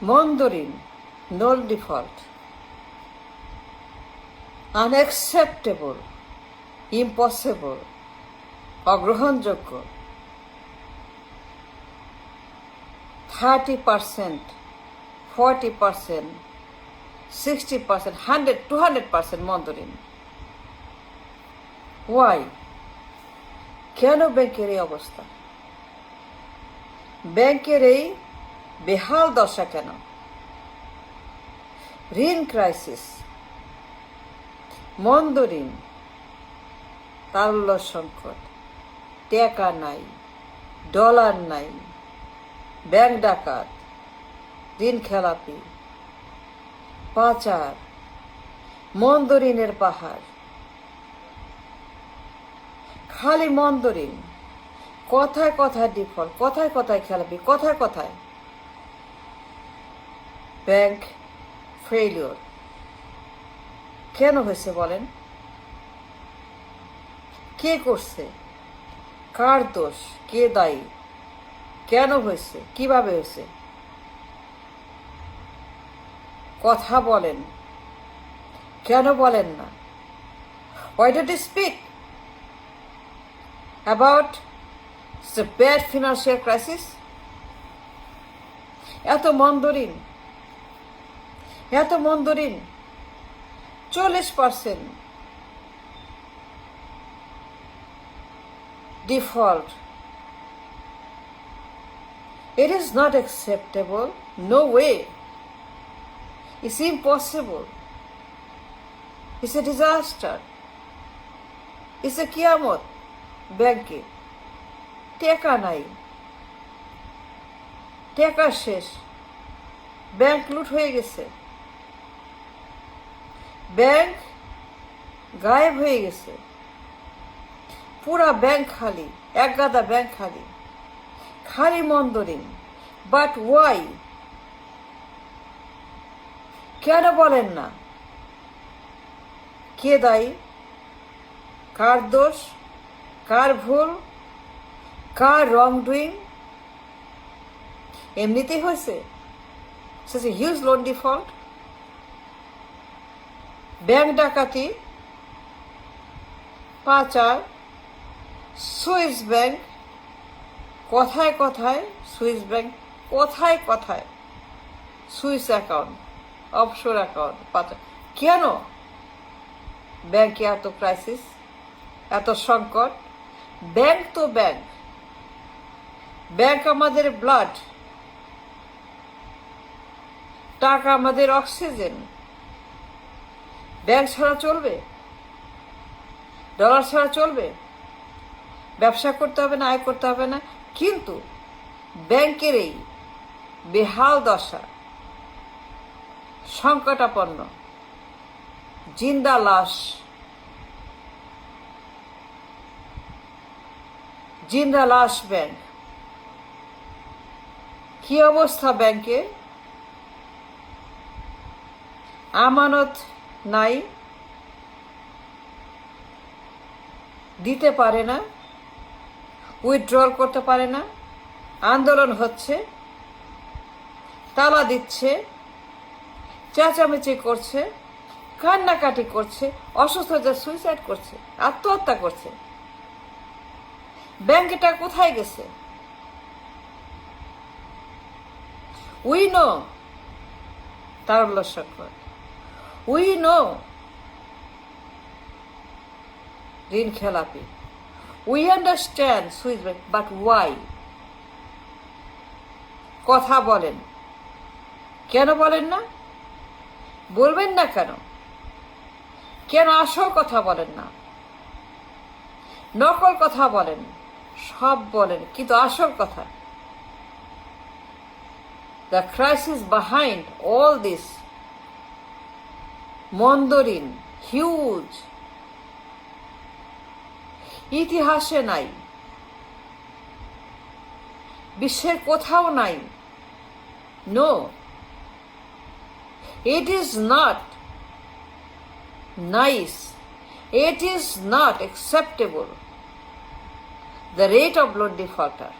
মন্দরিন, no default, unacceptable, impossible, অগ্রহণযোগ্য। 30%, 40%, 60%, 100, 200% মন্দরিন। Y? কেন ব্যাংকের এই অবস্থা? ব্যাংকের এই বেহাল দশা কেন? ঋণ ক্রাইসিস, মন্দরিন, তারল্য সংকট, টাকা নাই, ডলার নাই, ব্যাংক ডাকাত, ঋণ খেলাপি, পাচার, মন্দরিনের পাহাড়, খালি মন্দরিন। কথায় কথায় ডিফল্ট, কথায় কথায় খেলাপি, কথায় কথায় ব্যাংক ফেইলিওর। কেন হয়েছে বলেন? কে করছে? কার দোষ? কে দায়ী? কেন হয়েছে? কিভাবে হয়েছে? কথা বলেন, কেন বলেন না? Why don't you speak about the bad financial crisis? এত মন্দরিন, 40% default. It is not acceptable. No way. It's impossible. It's a disaster. It's a কিয়ামত। ব্যাংকে টাকা নাই, টাকা শেষ, ব্যাংক লুট হয়ে গেছে, ব্যাংক গায়েব হয়ে গেছে, পুরা ব্যাংক খালি, এক গাদা ব্যাংক খালি, খালি মন্দরিন। But why? কেন বলেন না? কে দায়ী? কার দোষ? কার ভুল? কার রং ডুইং? এমনিতেই হয়েছে such a huge loan default, bank ডাকাতি, পাচার, সুইস ব্যাংক, কথায় কথায় সুইস ব্যাংক, কথায় কথায় সুইস অ্যাকাউন্ট, অফশোর অ্যাকাউন্ট, পাচার। কেন ব্যাংকে এত ক্রাইসিস, এত সংকট? ব্যাংক তো ব্যাংক, ব্যাংক আমাদের ব্লাড, টাকা আমাদের অক্সিজেন। ব্যাংক ছাড়া চলবে? ডলার ছাড়া চলবে? ব্যবসা করতে হবে না, আয় করতে হবে না? কিন্তু ব্যাংকের এই বেহাল দশা, সংকটাপন্ন, জিন্দা লাশ, জিন্দা লাশ ব্যাংক। কি অবস্থা ব্যাংকে? আমানত নাই, দিতে পারে না, উইথড্রল করতে পারে না, আন্দোলন হচ্ছে, তালা দিচ্ছে, চেঁচামেচি করছে, কান্নাকাটি করছে, অসুস্থ হয়ে সুইসাইড করছে, আত্মহত্যা করছে। ব্যাংকটা কোথায় গেছে? উই নো তারল্য সংকট, উই নো ঋণ খেলাপি, we understand Swiss bank, but why? কথা বলেন, কেন বলেন না? বলবেন না কেন? কেন আসল কথা বলেন না? নকল কথা বলেন, সব বলেন, কিন্তু আসল কথা, the crisis behind all this, মন্দরিন, হিউজ, ইতিহাসে নাই, বিশ্বের কোথাও নাই। No, it is not nice, it is not acceptable, the rate of loan defaulter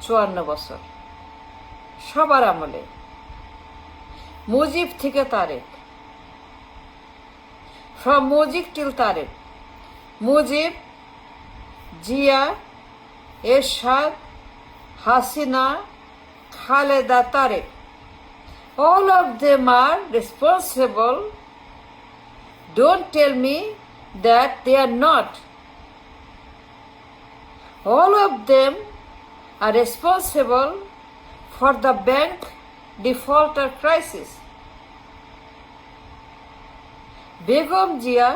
54 বছর। সবার আমলে, মুজিব থেকে Tarique, from Mujib till Tarique, Mujib, Zia, Ershad, Hasina, Khaleda, Tarique, all of them are responsible. Don't tell me that they are not. All of them are responsible for the bank defaulter crisis. Begum Zia,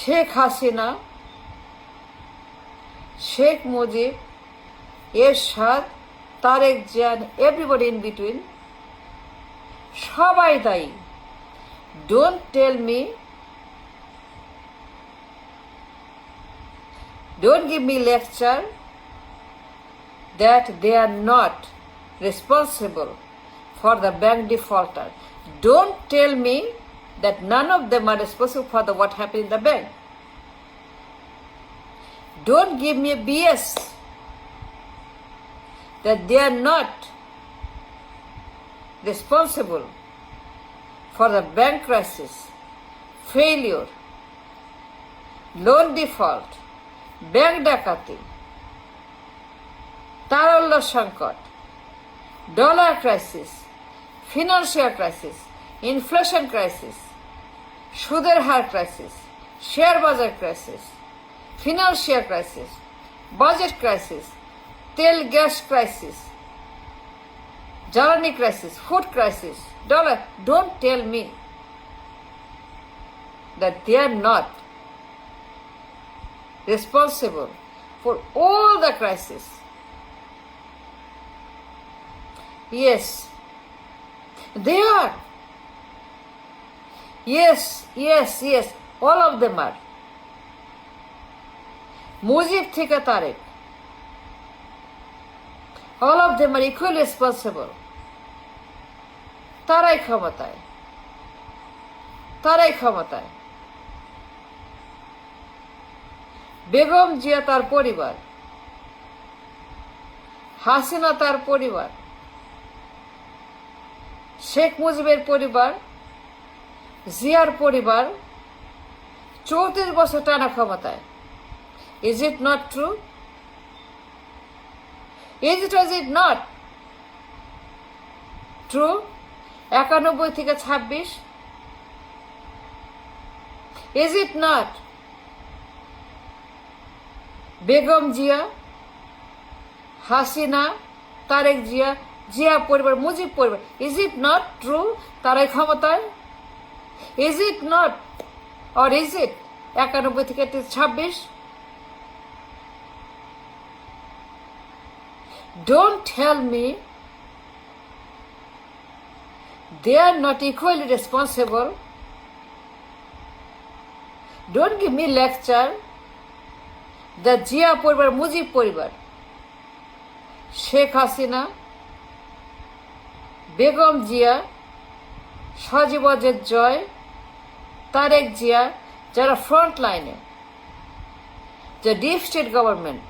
Sheikh Hasina, Sheikh Mujib, Ershad, Tarique Zia, everybody in between, সবাই দায়ী। Don't tell me, don't give me lecture that they are not responsible for the bank defaulter. Don't tell me that none of them are responsible for what happened in the bank. Don't give me a BS that they are not responsible for the bank crisis, failure, loan default, bank ডাকাতি, তারল্য সংকট, dollar crisis, financial crisis, inflation crisis, সুদের হার crisis, share বাজার crisis, financial crisis, budget crisis, তেল gas crisis, জ্বালানি crisis, food crisis, dollar. Don't tell me that they are not responsible for all the crisis. Yes, they are. Yes, all of them are. Mujib থেকে Tarique, all of them are equally responsible. তারাই ক্ষমতায়। বেগম জিয়া তার পরিবার, হাসিনা তার পরিবার, শেখ মুজিবের পরিবার, জিয়ার পরিবার 34 বছর টানা ক্ষমতায়। Is it not true? Is it not true? 91 থেকে 26, Is it not? Begum Zia, Hasina, Tarique Zia, Zia পরিবার, মুজিব পরিবার, Is it not true? তারাই ক্ষমতায়। Is it not? Or is it? 91 থেকে 26, Don't tell me they are not equally responsible. Don't give me lecture the Zia পরিবার, মুজিব পরিবার, শেখ হাসিনা, বেগম জিয়া, সজীব ওয়াজেদ জয়, তারেক জিয়া, যারা front লাইনে, যে deep state government,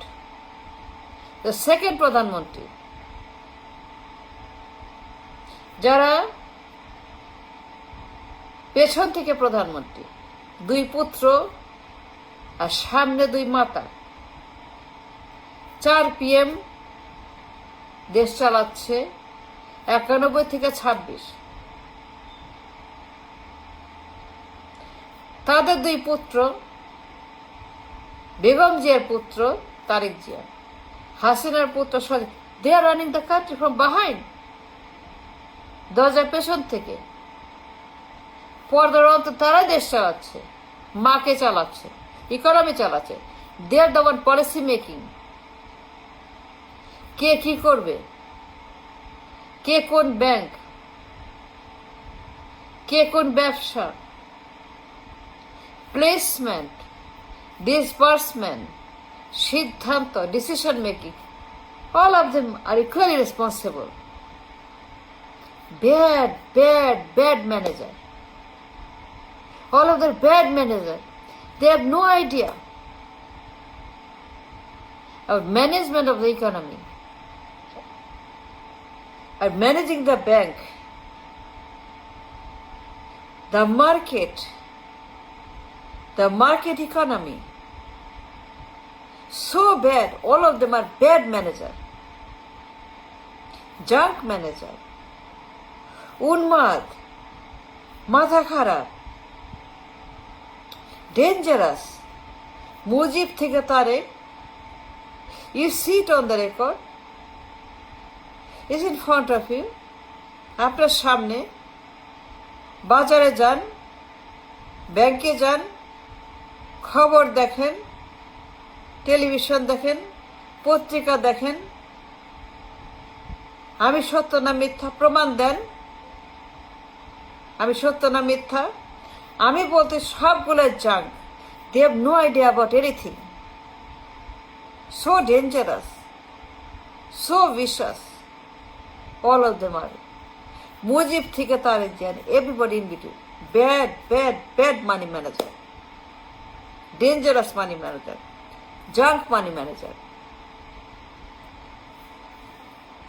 the second প্রধানমন্ত্রী, যারা পেছন থেকে প্রধানমন্ত্রী, 2 পুত্র আর সামনে 2 মাতা, 4 PM দেশ চালাচ্ছে 91 থেকে 26। তাদের 2 পুত্র, বেগম জিয়ার পুত্র তারেক জিয়া, হাসিনার পুত্র সজীব, they are running the country from behind, দরজার পেছন থেকে। পর্দার অন্তর তারাই দেশ চালাচ্ছে, মাকে চালাচ্ছে, ইকোনমি চালাচ্ছে। They are the one policy making. কে কি করবে, কে কোন ব্যাংক, কে কোন ব্যবসা, প্লেসমেন্ট, ডিসবার্সমেন্ট, সিদ্ধান্ত, decision making, all of them are equally responsible. Bad manager. All of the bad manager, they have no idea of management of the economy, are managing the bank, the market economy. So bad, all of them are bad manager, junk manager, unmad, মাথা খারাপ, dangerous. Mujib থেকে Tarique, you see it on the record, is in front of you, আপনার সামনে, বাজারে যান, ব্যাংকে যান, খবর দেখেন, টেলিভিশন দেখেন, পত্রিকা দেখেন, আমি সত্য না মিথ্যা প্রমাণ দেন, আমি সত্য না মিথ্যা, আমি বলতে সবগুলো junk, they have no idea about anything, so dangerous, so vicious, all of them are. Mujib থেকে Tarique Zia, everybody in between, bad money manager, dangerous money manager, junk money manager.